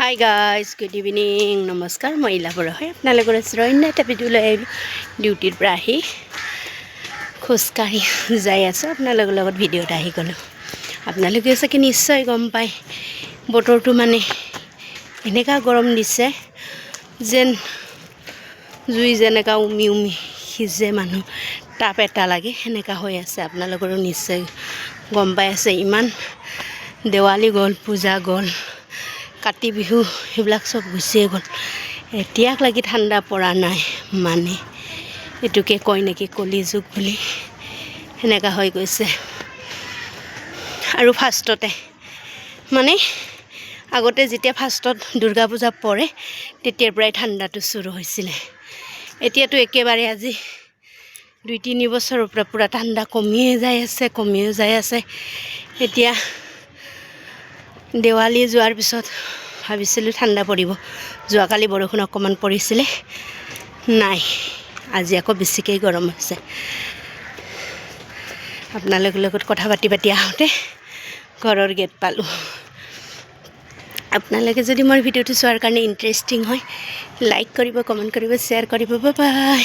Hi guys, good evening, নমস্কাৰ। মই ইলা বৰা হয়। আপোনালোকৰ ওচৰত অন্য এটা ভিডিঅ' লৈ আহিলোঁ। ডিউটিৰ পৰা আহি খোজকাঢ়ি যাই আছোঁ, আপোনালোকৰ লগত ভিডিঅ'ত আহি গ'লোঁ। আপোনালোকে চাগে নিশ্চয় গম পায়, বতৰটো মানে এনেকুৱা গৰম দিছে যেন জুই যেনেকুৱা উমি উমি সিজে মানুহ তাপ এটা লাগে, সেনেকুৱা হৈ আছে। আপোনালোকৰো নিশ্চয় গম পাই আছে। ইমান দেৱালী গ'ল, পূজা গ'ল, কাতি বিহু, সেইবিলাক চব গুচিয়ে গ'ল। এতিয়াক লাগি ঠাণ্ডা পৰা নাই। মানে এইটোকে কয় নেকি কলি যুগ বুলি, সেনেকুৱা হৈ গৈছে। আৰু ফাৰ্ষ্টতে মানে আগতে যেতিয়া ফাৰ্ষ্টত দুৰ্গা পূজা পৰে, তেতিয়াৰ পৰাই ঠাণ্ডাটো চুৰু হৈছিলে। এতিয়াতো একেবাৰে আজি 2-3 বছৰৰ পৰা পূৰা ঠাণ্ডা কমিয়ে যাই আছে। এতিয়া দেৱালী যোৱাৰ পিছত ভাবিছিলোঁ ঠাণ্ডা পৰিব। যোৱাকালি বৰষুণ অকণমান পৰিছিলে, নাই। আজি আকৌ বেছিকৈ গৰম হৈছে। আপোনালোকৰ লগত কথা পাতি আহোঁতে ঘৰৰ গেট পালোঁ। আপোনালোকে যদি মোৰ ভিডিঅ'টো চোৱাৰ কাৰণে ইণ্টাৰেষ্টিং হয়, লাইক কৰিব, কমেণ্ট কৰিব, শ্বেয়াৰ কৰিব। Bye bye.